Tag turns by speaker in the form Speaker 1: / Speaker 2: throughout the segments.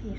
Speaker 1: Ya.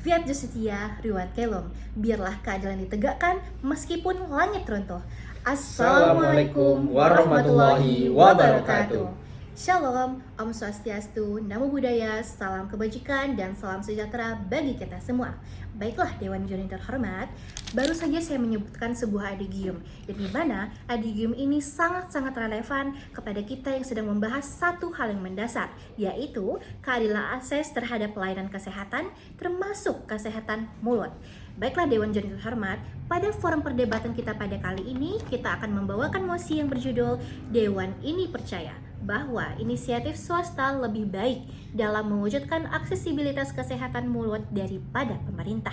Speaker 1: Fiat Justitia Ruat Kelom, biarlah keadilan ditegakkan meskipun langit runtuh.
Speaker 2: Assalamualaikum warahmatullahi wabarakatuh.
Speaker 1: Shalom, Om Swastiastu, Namo Buddhaya, salam kebajikan dan salam sejahtera bagi kita semua. Baiklah Dewan Juri yang terhormat, baru saja saya menyebutkan sebuah adigium, di mana adigium ini sangat-sangat relevan kepada kita yang sedang membahas satu hal yang mendasar, yaitu keadilan akses terhadap pelayanan kesehatan, termasuk kesehatan mulut. Baiklah Dewan Juri yang terhormat, pada forum perdebatan kita pada kali ini, kita akan membawakan mosi yang berjudul Dewan Ini Percaya bahwa inisiatif swasta lebih baik dalam mewujudkan aksesibilitas kesehatan mulut daripada pemerintah.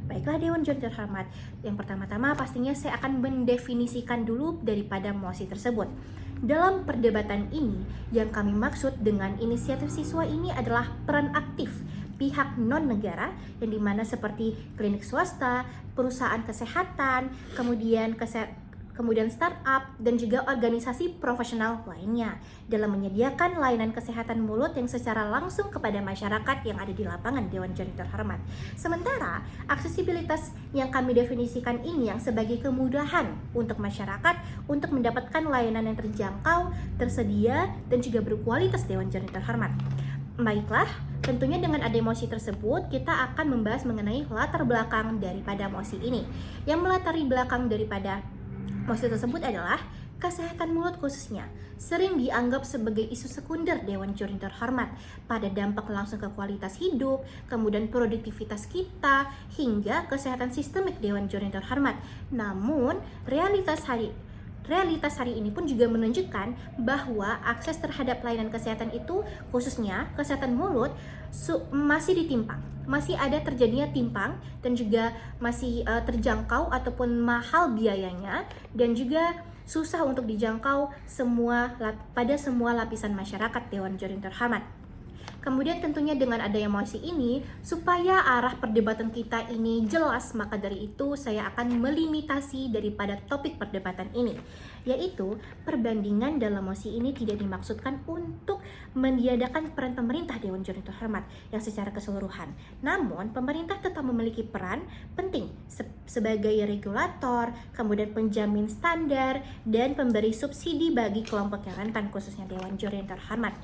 Speaker 1: Baiklah Dewan Juri terhormat, yang pertama-tama pastinya saya akan mendefinisikan dulu daripada mosi tersebut. Dalam perdebatan ini, yang kami maksud dengan inisiatif siswa ini adalah peran aktif pihak non-negara yang dimana seperti klinik swasta, perusahaan kesehatan, kemudian startup, dan juga organisasi profesional lainnya dalam menyediakan layanan kesehatan mulut yang secara langsung kepada masyarakat yang ada di lapangan Dewan Juri terhormat. Sementara, aksesibilitas yang kami definisikan ini yang sebagai kemudahan untuk masyarakat untuk mendapatkan layanan yang terjangkau, tersedia, dan juga berkualitas Dewan Juri terhormat. Baiklah, tentunya dengan ada mosi tersebut, kita akan membahas mengenai latar belakang daripada mosi ini. Yang melatari belakang daripada mosi tersebut adalah kesehatan mulut khususnya sering dianggap sebagai isu sekunder Dewan Juri terhormat pada dampak langsung ke kualitas hidup, kemudian produktivitas kita, hingga kesehatan sistemik Dewan Juri terhormat. Namun, realitas hari ini pun juga menunjukkan bahwa akses terhadap layanan kesehatan itu, khususnya kesehatan mulut, masih ditimpang. Masih ada terjadinya timpang dan juga masih terjangkau ataupun mahal biayanya, dan juga susah untuk dijangkau pada semua lapisan masyarakat Dewan Juri terhormat. Kemudian tentunya dengan adanya mosi ini, supaya arah perdebatan kita ini jelas, maka dari itu saya akan melimitasi daripada topik perdebatan ini, yaitu perbandingan dalam mosi ini tidak dimaksudkan untuk meniadakan peran pemerintah Dewan Juri terhormat yang secara keseluruhan. Namun, pemerintah tetap memiliki peran penting sebagai regulator, kemudian penjamin standar, dan pemberi subsidi bagi kelompok yang rentan, khususnya Dewan Juri terhormat.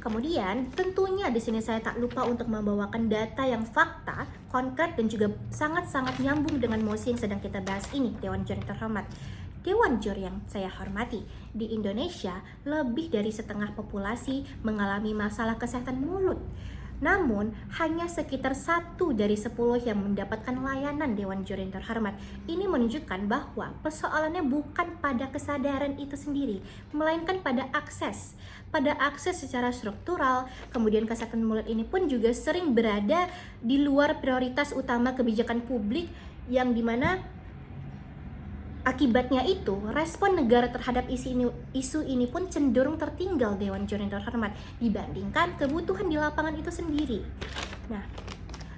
Speaker 1: Kemudian tentunya di sini saya tak lupa untuk membawakan data yang fakta, konkret, dan juga sangat-sangat nyambung dengan mosi yang sedang kita bahas ini, Dewan Juri terhormat. Dewan Juri yang saya hormati, di Indonesia lebih dari setengah populasi mengalami masalah kesehatan mulut. Namun, hanya sekitar 1 dari 10 yang mendapatkan layanan Dewan Juri yang terhormat. Ini menunjukkan bahwa persoalannya bukan pada kesadaran itu sendiri, melainkan pada akses. Pada akses secara struktural, kemudian kesehatan mulut ini pun juga sering berada di luar prioritas utama kebijakan publik, yang dimana akibatnya itu, respon negara terhadap isu ini pun cenderung tertinggal Dewan Juri yang terhormat dibandingkan kebutuhan di lapangan itu sendiri. Nah,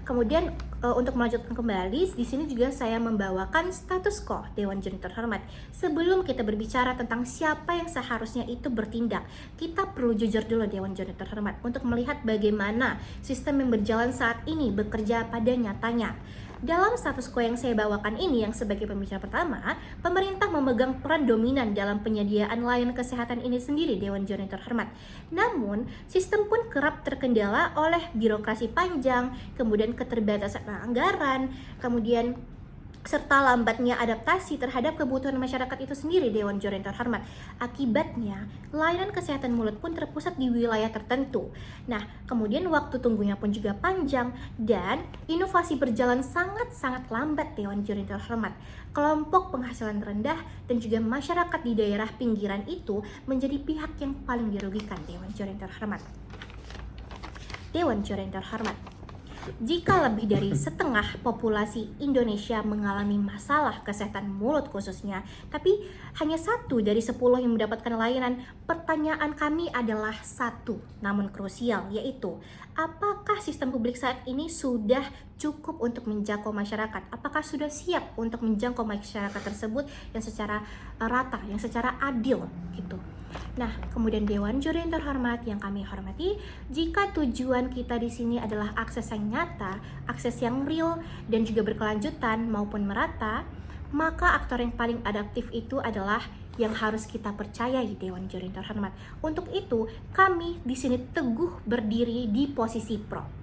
Speaker 1: kemudian untuk melanjutkan kembali, di sini juga saya membawakan status quo Dewan Juri terhormat. Sebelum kita berbicara tentang siapa yang seharusnya itu bertindak, kita perlu jujur dulu Dewan Juri terhormat untuk melihat bagaimana sistem yang berjalan saat ini bekerja pada nyatanya. Dalam status quo yang saya bawakan ini, yang sebagai pembicara pertama, pemerintah memegang peran dominan dalam penyediaan layanan kesehatan ini sendiri, Dewan Juri terhormat. Namun, sistem pun kerap terkendala oleh birokrasi panjang, kemudian keterbatasan anggaran, kemudian serta lambatnya adaptasi terhadap kebutuhan masyarakat itu sendiri, Dewan Juri terhormat. Akibatnya, layanan kesehatan mulut pun terpusat di wilayah tertentu. Nah, kemudian waktu tunggunya pun juga panjang dan inovasi berjalan sangat-sangat lambat, Dewan Juri terhormat. Kelompok penghasilan rendah dan juga masyarakat di daerah pinggiran itu menjadi pihak yang paling dirugikan, Dewan Juri terhormat. Dewan Juri terhormat, jika lebih dari setengah populasi Indonesia mengalami masalah kesehatan mulut khususnya, tapi hanya 1 dari 10 yang mendapatkan layanan, pertanyaan kami adalah satu, namun krusial, yaitu apakah sistem publik saat ini sudah cukup untuk menjangkau masyarakat? Apakah sudah siap untuk menjangkau masyarakat tersebut yang secara rata, yang secara adil gitu? Nah, kemudian Dewan Juri yang terhormat yang kami hormati, jika tujuan kita di sini adalah akses yang nyata, akses yang real, dan juga berkelanjutan maupun merata, maka aktor yang paling adaptif itu adalah yang harus kita percayai, Dewan Juri yang terhormat. Untuk itu, kami di sini teguh berdiri di posisi pro.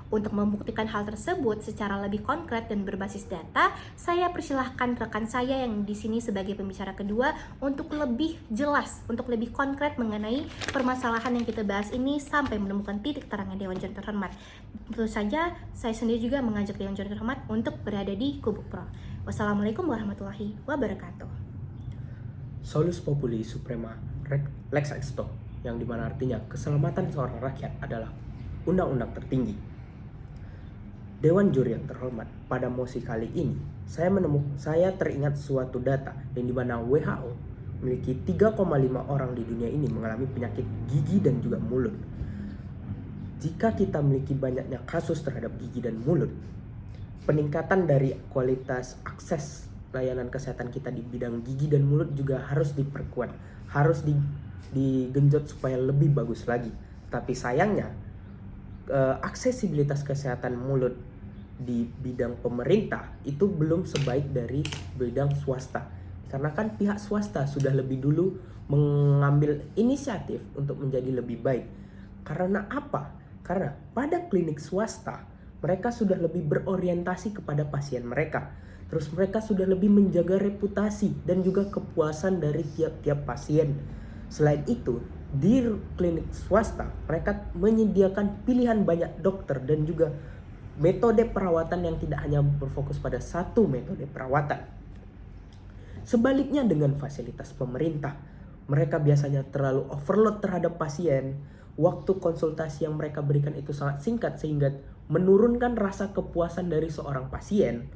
Speaker 1: Untuk membuktikan hal tersebut secara lebih konkret dan berbasis data, saya persilahkan rekan saya yang di sini sebagai pembicara kedua untuk lebih jelas, untuk lebih konkret mengenai permasalahan yang kita bahas ini sampai menemukan titik terangnya Dewan Juri terhormat. Tentu saja, saya sendiri juga mengajak Dewan Juri terhormat untuk berada di kubu pro. Wassalamualaikum warahmatullahi wabarakatuh.
Speaker 2: Solus populi suprema lex exto, yang dimana artinya keselamatan seorang rakyat adalah undang-undang tertinggi. Dewan Juri yang terhormat, pada mosi kali ini saya teringat suatu data yang dimana WHO memiliki 3,5 orang di dunia ini mengalami penyakit gigi dan juga mulut. Jika kita memiliki banyaknya kasus terhadap gigi dan mulut, peningkatan dari kualitas akses layanan kesehatan kita di bidang gigi dan mulut juga harus diperkuat, harus digenjot supaya lebih bagus lagi. Tapi sayangnya, aksesibilitas kesehatan mulut di bidang pemerintah itu belum sebaik dari bidang swasta, karena kan pihak swasta sudah lebih dulu mengambil inisiatif untuk menjadi lebih baik. Karena apa? Karena pada klinik swasta mereka sudah lebih berorientasi kepada pasien mereka, terus mereka sudah lebih menjaga reputasi dan juga kepuasan dari tiap-tiap pasien. Selain itu, di klinik swasta mereka menyediakan pilihan banyak dokter dan juga metode perawatan yang tidak hanya berfokus pada satu metode perawatan. Sebaliknya dengan fasilitas pemerintah, mereka biasanya terlalu overload terhadap pasien. Waktu konsultasi yang mereka berikan itu sangat singkat sehingga menurunkan rasa kepuasan dari seorang pasien.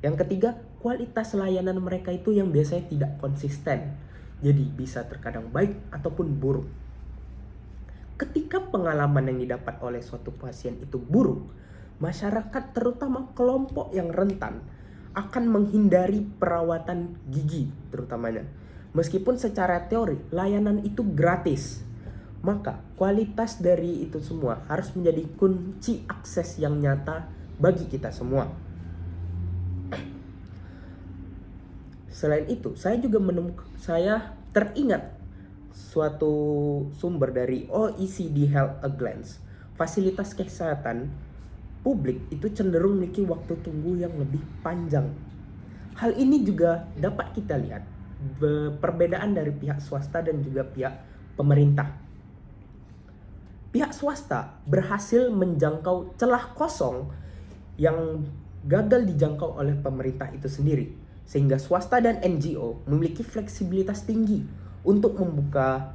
Speaker 2: Yang ketiga, kualitas layanan mereka itu yang biasanya tidak konsisten. Jadi bisa terkadang baik ataupun buruk. Ketika pengalaman yang didapat oleh suatu pasien itu buruk, masyarakat terutama kelompok yang rentan akan menghindari perawatan gigi terutamanya. Meskipun secara teori layanan itu gratis, maka kualitas dari itu semua harus menjadi kunci akses yang nyata bagi kita semua. Selain itu, saya teringat suatu sumber dari OECD Health a Glance. Fasilitas kesehatan publik itu cenderung memiliki waktu tunggu yang lebih panjang. Hal ini juga dapat kita lihat perbedaan dari pihak swasta dan juga pihak pemerintah. Pihak swasta berhasil menjangkau celah kosong yang gagal dijangkau oleh pemerintah itu sendiri, sehingga swasta dan NGO memiliki fleksibilitas tinggi untuk membuka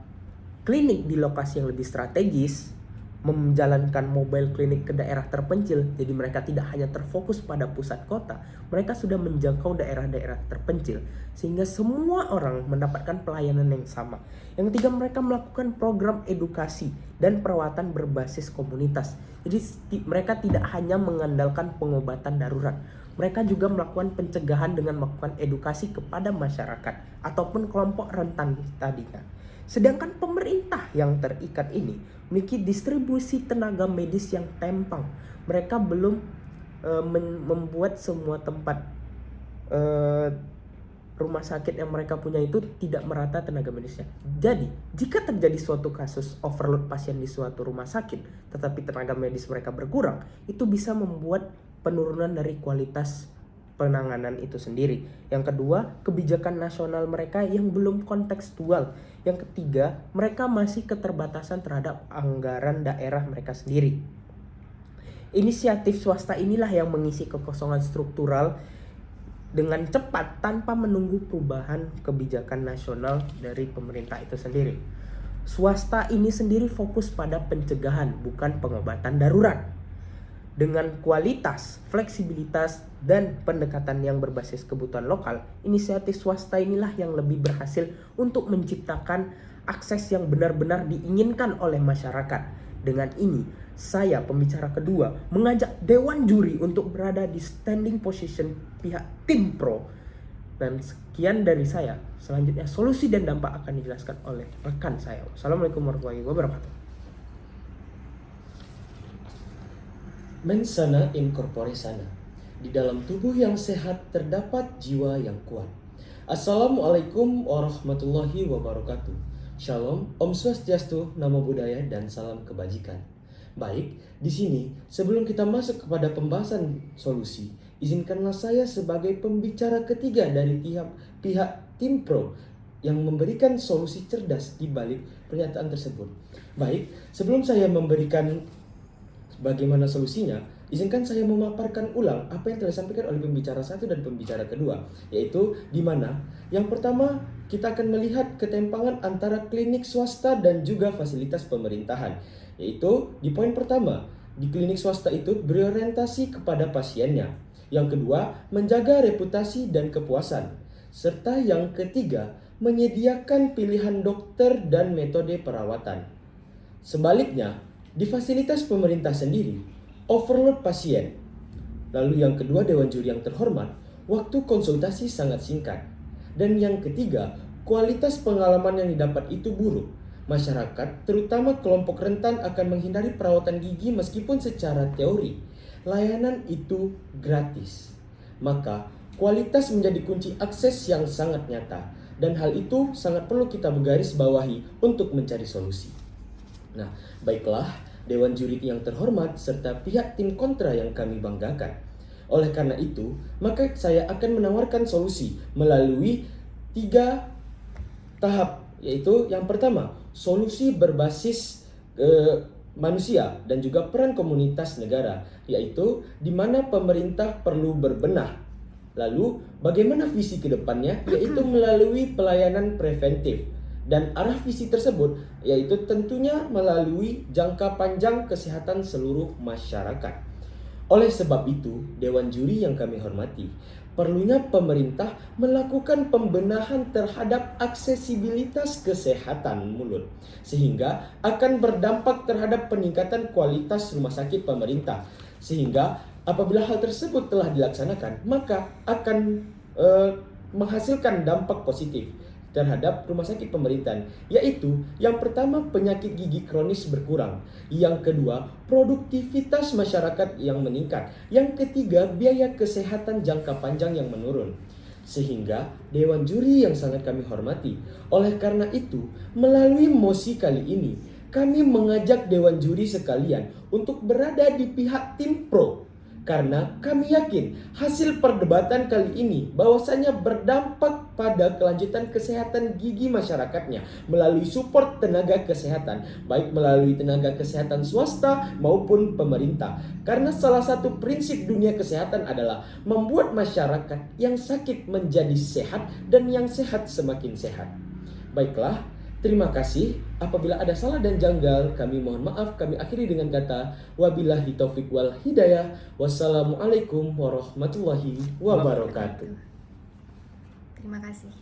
Speaker 2: klinik di lokasi yang lebih strategis, menjalankan mobile klinik ke daerah terpencil. Jadi mereka tidak hanya terfokus pada pusat kota, mereka sudah menjangkau daerah-daerah terpencil sehingga semua orang mendapatkan pelayanan yang sama. Yang ketiga, mereka melakukan program edukasi dan perawatan berbasis komunitas. Jadi mereka tidak hanya mengandalkan pengobatan darurat, mereka juga melakukan pencegahan dengan melakukan edukasi kepada masyarakat ataupun kelompok rentan tadinya. Sedangkan pemerintah yang terikat ini memiliki distribusi tenaga medis yang timpang. Mereka belum membuat semua tempat rumah sakit yang mereka punya itu tidak merata tenaga medisnya. Jadi, jika terjadi suatu kasus overload pasien di suatu rumah sakit, tetapi tenaga medis mereka berkurang, itu bisa membuat penurunan dari kualitas penanganan itu sendiri. Yang kedua, kebijakan nasional mereka yang belum kontekstual. Yang ketiga, mereka masih keterbatasan terhadap anggaran daerah mereka sendiri. Inisiatif swasta inilah yang mengisi kekosongan struktural dengan cepat tanpa menunggu perubahan kebijakan nasional dari pemerintah itu sendiri. Swasta ini sendiri fokus pada pencegahan, bukan pengobatan darurat. Dengan kualitas, fleksibilitas, dan pendekatan yang berbasis kebutuhan lokal, inisiatif swasta inilah yang lebih berhasil untuk menciptakan akses yang benar-benar diinginkan oleh masyarakat. Dengan ini, saya, pembicara kedua, mengajak Dewan Juri untuk berada di standing position pihak tim pro Dan sekian dari saya. Selanjutnya solusi dan dampak akan dijelaskan oleh rekan saya. Assalamualaikum warahmatullahi wabarakatuh.
Speaker 3: Mens sana in corpore sana. Di dalam tubuh yang sehat terdapat jiwa yang kuat. Assalamualaikum warahmatullahi wabarakatuh. Shalom, Om Swastiastu, Namo Buddhaya, dan salam kebajikan. Baik, di sini sebelum kita masuk kepada pembahasan solusi, izinkanlah saya sebagai pembicara ketiga dari pihak tim pro yang memberikan solusi cerdas di balik pernyataan tersebut. Baik, sebelum saya memberikan bagaimana solusinya, izinkan saya memaparkan ulang apa yang telah disampaikan oleh pembicara satu dan pembicara kedua, yaitu di mana yang pertama kita akan melihat ketimpangan antara klinik swasta dan juga fasilitas pemerintahan, yaitu di poin pertama, di klinik swasta itu berorientasi kepada pasiennya. Yang kedua, menjaga reputasi dan kepuasan. Serta yang ketiga, menyediakan pilihan dokter dan metode perawatan. Sebaliknya, di fasilitas pemerintah sendiri, overload pasien. Lalu yang kedua, Dewan Juri yang terhormat, waktu konsultasi sangat singkat. Dan yang ketiga, kualitas pengalaman yang didapat itu buruk. Masyarakat, terutama kelompok rentan, akan menghindari perawatan gigi meskipun secara teori layanan itu gratis. Maka, kualitas menjadi kunci akses yang sangat nyata. Dan hal itu sangat perlu kita bergarisbawahi untuk mencari solusi. Nah, baiklah Dewan Juri yang terhormat serta pihak tim kontra yang kami banggakan. Oleh karena itu, maka saya akan menawarkan solusi melalui 3 tahap, yaitu yang pertama, solusi berbasis manusia dan juga peran komunitas negara, yaitu di mana pemerintah perlu berbenah. Lalu, bagaimana visi ke depannya, yaitu melalui pelayanan preventif. Dan arah visi tersebut yaitu tentunya melalui jangka panjang kesehatan seluruh masyarakat. Oleh sebab itu, Dewan Juri yang kami hormati, perlunya pemerintah melakukan pembenahan terhadap aksesibilitas kesehatan mulut, sehingga akan berdampak terhadap peningkatan kualitas rumah sakit pemerintah. Sehingga apabila hal tersebut telah dilaksanakan, maka akan menghasilkan dampak positif terhadap rumah sakit pemerintahan, yaitu yang pertama, penyakit gigi kronis berkurang, yang kedua, produktivitas masyarakat yang meningkat, yang ketiga, biaya kesehatan jangka panjang yang menurun. Sehingga Dewan Juri yang sangat kami hormati, oleh karena itu melalui mosi kali ini kami mengajak Dewan Juri sekalian untuk berada di pihak tim pro. Karena kami yakin hasil perdebatan kali ini bahwasanya berdampak pada kelanjutan kesehatan gigi masyarakatnya melalui support tenaga kesehatan, baik melalui tenaga kesehatan swasta maupun pemerintah. Karena salah satu prinsip dunia kesehatan adalah membuat masyarakat yang sakit menjadi sehat dan yang sehat semakin sehat. Baiklah, terima kasih. Apabila ada salah dan janggal, kami mohon maaf. Kami akhiri dengan kata wabillahi taufik wal hidayah. Wassalamualaikum warahmatullahi wabarakatuh.
Speaker 1: Terima kasih.